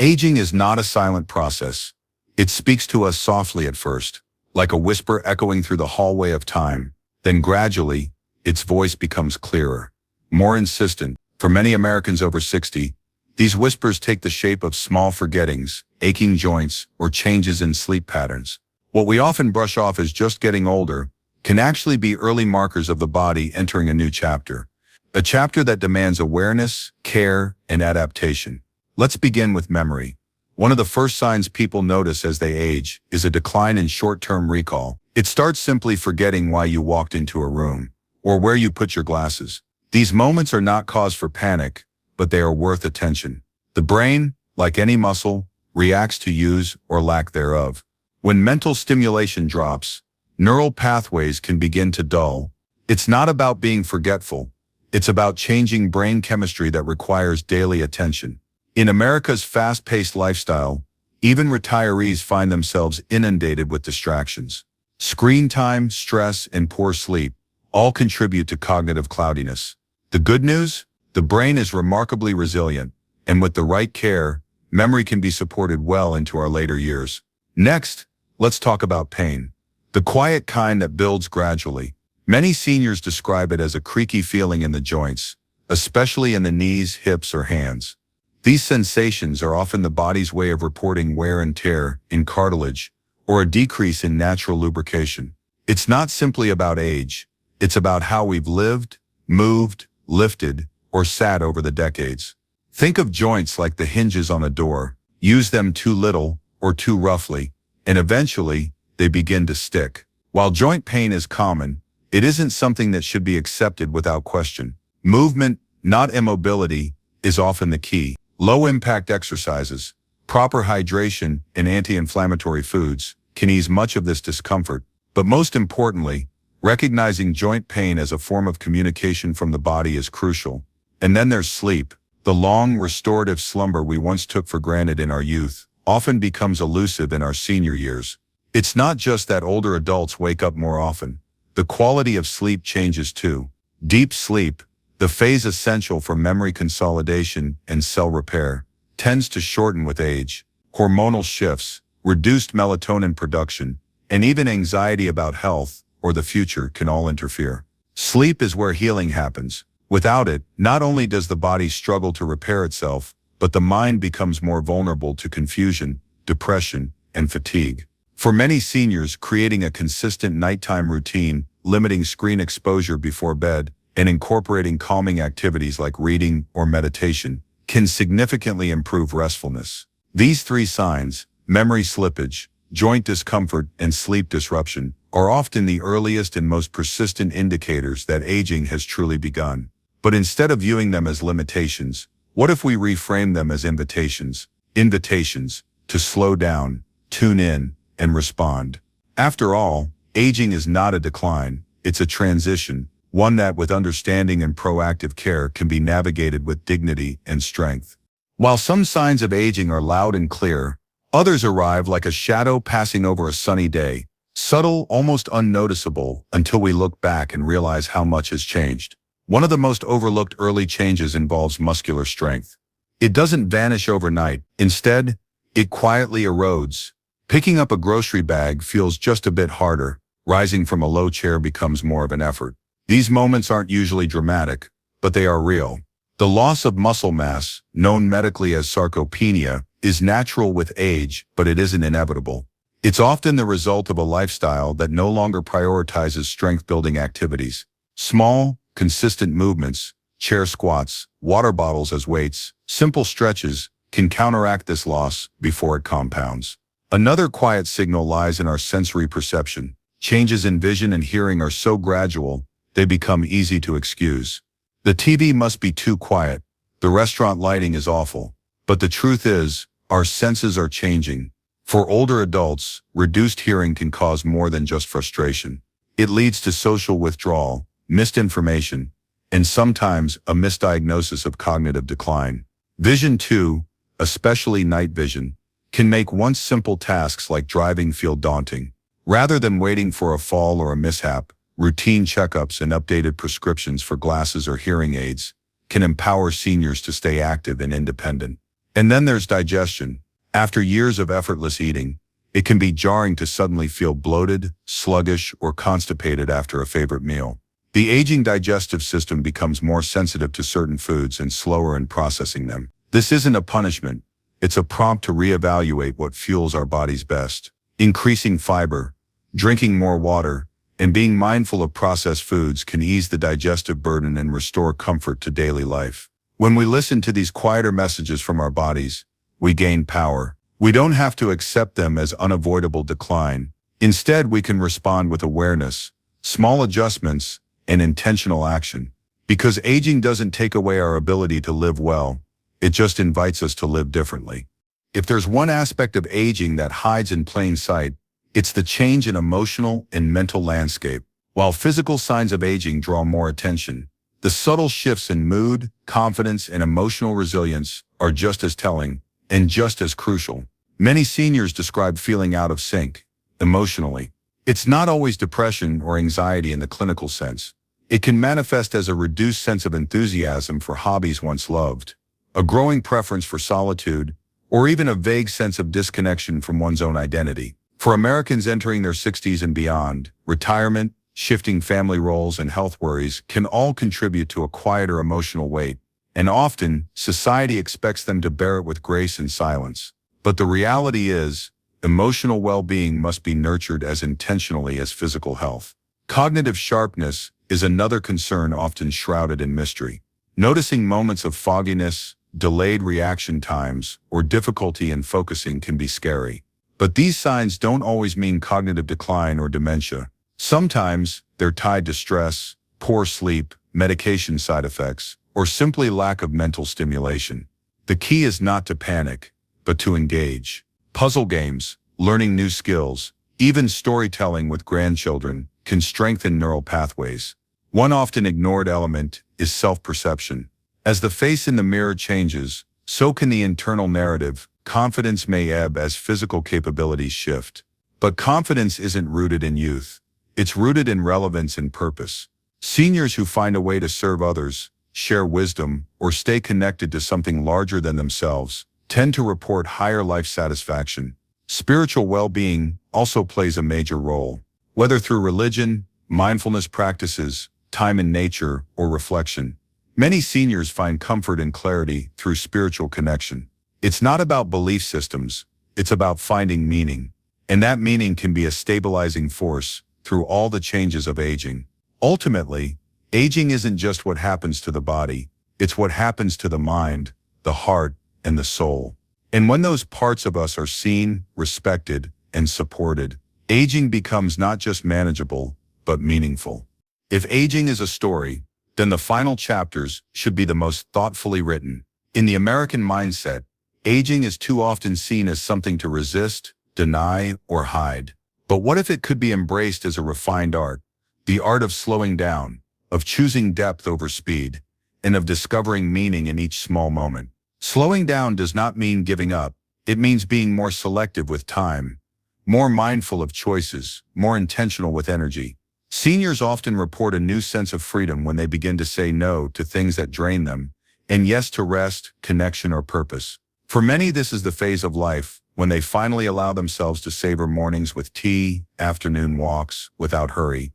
Aging is not a silent process. It speaks to us softly at first, like a whisper echoing through the hallway of time. Then gradually, its voice becomes clearer, more insistent. For many Americans over 60, these whispers take the shape of small forgettings, aching joints, or changes in sleep patterns. What we often brush off as just getting older can actually be early markers of the body entering a new chapter. A chapter that demands awareness, care, and adaptation. Let's begin with memory. One of the first signs people notice as they age is a decline in short-term recall. It starts simply forgetting why you walked into a room, or where you put your glasses. These moments are not cause for panic, but they are worth attention. The brain, like any muscle, reacts to use or lack thereof. When mental stimulation drops, neural pathways can begin to dull. It's not about being forgetful. It's about changing brain chemistry that requires daily attention. In America's fast-paced lifestyle, even retirees find themselves inundated with distractions. Screen time, stress, and poor sleep all contribute to cognitive cloudiness. The good news? The brain is remarkably resilient, and with the right care, memory can be supported well into our later years. Next, let's talk about pain. The quiet kind that builds gradually. Many seniors describe it as a creaky feeling in the joints, especially in the knees, hips, or hands. These sensations are often the body's way of reporting wear and tear in cartilage or a decrease in natural lubrication. It's not simply about age. It's about how we've lived, moved, lifted, or sat over the decades. Think of joints like the hinges on a door. Use them too little or too roughly, and eventually they begin to stick. While joint pain is common, it isn't something that should be accepted without question. Movement, not immobility, is often the key. Low-impact exercises, proper hydration, and anti-inflammatory foods can ease much of this discomfort, but most importantly, recognizing joint pain as a form of communication from the body is crucial. And then there's sleep. The long, restorative slumber we once took for granted in our youth often becomes elusive in our senior years. It's not just that older adults wake up more often. The quality of sleep changes too. Deep sleep, the phase essential for memory consolidation and cell repair, tends to shorten with age. Hormonal shifts, reduced melatonin production, and even anxiety about health or the future can all interfere. Sleep is where healing happens. Without it, not only does the body struggle to repair itself, but the mind becomes more vulnerable to confusion, depression, and fatigue. For many seniors, creating a consistent nighttime routine, limiting screen exposure before bed, and incorporating calming activities like reading or meditation can significantly improve restfulness. These three signs, memory slippage, joint discomfort, and sleep disruption, are often the earliest and most persistent indicators that aging has truly begun. But instead of viewing them as limitations, what if we reframe them as invitations? Invitations to slow down, tune in, and respond. After all, aging is not a decline, it's a transition, one that with understanding and proactive care can be navigated with dignity and strength. While some signs of aging are loud and clear, others arrive like a shadow passing over a sunny day, subtle, almost unnoticeable, until we look back and realize how much has changed. One of the most overlooked early changes involves muscular strength. It doesn't vanish overnight. Instead, it quietly erodes. Picking up a grocery bag feels just a bit harder. Rising from a low chair becomes more of an effort. These moments aren't usually dramatic, but they are real. The loss of muscle mass, known medically as sarcopenia, is natural with age, but it isn't inevitable. It's often the result of a lifestyle that no longer prioritizes strength-building activities. Small, consistent movements, chair squats, water bottles as weights, simple stretches can counteract this loss before it compounds. Another quiet signal lies in our sensory perception. Changes in vision and hearing are so gradual, they become easy to excuse. The TV must be too quiet. The restaurant lighting is awful. But the truth is, our senses are changing. For older adults, reduced hearing can cause more than just frustration. It leads to social withdrawal, missed information, and sometimes a misdiagnosis of cognitive decline. Vision too, especially night vision, can make once simple tasks like driving feel daunting. Rather than waiting for a fall or a mishap, routine checkups and updated prescriptions for glasses or hearing aids can empower seniors to stay active and independent. And then there's digestion. After years of effortless eating, it can be jarring to suddenly feel bloated, sluggish, or constipated after a favorite meal. The aging digestive system becomes more sensitive to certain foods and slower in processing them. This isn't a punishment. It's a prompt to reevaluate what fuels our bodies best. Increasing fiber, drinking more water, and being mindful of processed foods can ease the digestive burden and restore comfort to daily life. When we listen to these quieter messages from our bodies, we gain power. We don't have to accept them as unavoidable decline. Instead, we can respond with awareness, small adjustments, and intentional action. Because aging doesn't take away our ability to live well, it just invites us to live differently. If there's one aspect of aging that hides in plain sight, it's the change in emotional and mental landscape. While physical signs of aging draw more attention, the subtle shifts in mood, confidence, and emotional resilience are just as telling and just as crucial. Many seniors describe feeling out of sync emotionally. It's not always depression or anxiety in the clinical sense. It can manifest as a reduced sense of enthusiasm for hobbies once loved, a growing preference for solitude, or even a vague sense of disconnection from one's own identity. For Americans entering their 60s and beyond, retirement, shifting family roles, and health worries can all contribute to a quieter emotional weight, and often, society expects them to bear it with grace and silence. But the reality is, emotional well-being must be nurtured as intentionally as physical health. Cognitive sharpness is another concern often shrouded in mystery. Noticing moments of fogginess, delayed reaction times, or difficulty in focusing can be scary. But these signs don't always mean cognitive decline or dementia. Sometimes they're tied to stress, poor sleep, medication side effects, or simply lack of mental stimulation. The key is not to panic, but to engage. Puzzle games, learning new skills, even storytelling with grandchildren can strengthen neural pathways. One often ignored element is self-perception. As the face in the mirror changes, so can the internal narrative. Confidence may ebb as physical capabilities shift. But confidence isn't rooted in youth. It's rooted in relevance and purpose. Seniors who find a way to serve others, share wisdom, or stay connected to something larger than themselves tend to report higher life satisfaction. Spiritual well-being also plays a major role. Whether through religion, mindfulness practices, time in nature, or reflection, many seniors find comfort and clarity through spiritual connection. It's not about belief systems, it's about finding meaning. And that meaning can be a stabilizing force through all the changes of aging. Ultimately, aging isn't just what happens to the body, it's what happens to the mind, the heart, and the soul. And when those parts of us are seen, respected, and supported, aging becomes not just manageable, but meaningful. If aging is a story, then the final chapters should be the most thoughtfully written. In the American mindset, aging is too often seen as something to resist, deny, or hide. But what if it could be embraced as a refined art? The art of slowing down, of choosing depth over speed, and of discovering meaning in each small moment. Slowing down does not mean giving up. It means being more selective with time, more mindful of choices, more intentional with energy. Seniors often report a new sense of freedom when they begin to say no to things that drain them, and yes to rest, connection, or purpose. For many, this is the phase of life when they finally allow themselves to savor mornings with tea, afternoon walks without hurry,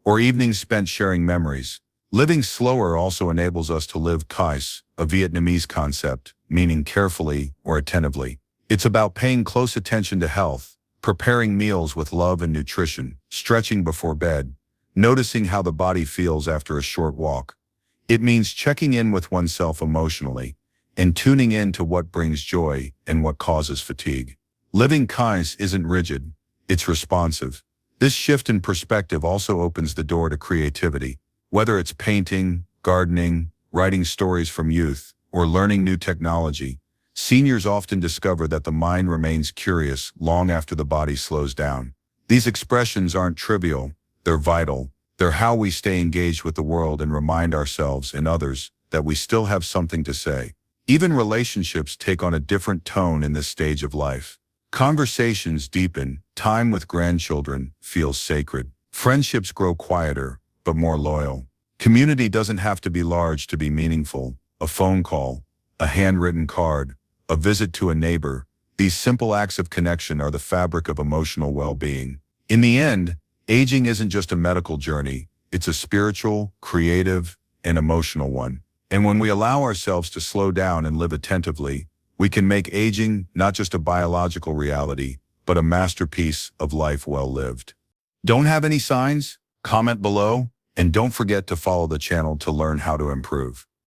or evenings spent sharing memories. Living slower also enables us to live kais, a Vietnamese concept, meaning carefully or attentively. It's about paying close attention to health, preparing meals with love and nutrition, stretching before bed, noticing how the body feels after a short walk. It means checking in with oneself emotionally and tuning in to what brings joy and what causes fatigue. Living kais isn't rigid, it's responsive. This shift in perspective also opens the door to creativity. Whether it's painting, gardening, writing stories from youth, or learning new technology, seniors often discover that the mind remains curious long after the body slows down. These expressions aren't trivial, they're vital. They're how we stay engaged with the world and remind ourselves and others that we still have something to say. Even relationships take on a different tone in this stage of life. Conversations deepen, time with grandchildren feels sacred. Friendships grow quieter, but more loyal. Community doesn't have to be large to be meaningful. A phone call, a handwritten card, a visit to a neighbor, these simple acts of connection are the fabric of emotional well-being. In the end, aging isn't just a medical journey, it's a spiritual, creative, and emotional one. And when we allow ourselves to slow down and live attentively, we can make aging not just a biological reality, but a masterpiece of life well lived. Don't have any signs? Comment below, and don't forget to follow the channel to learn how to improve.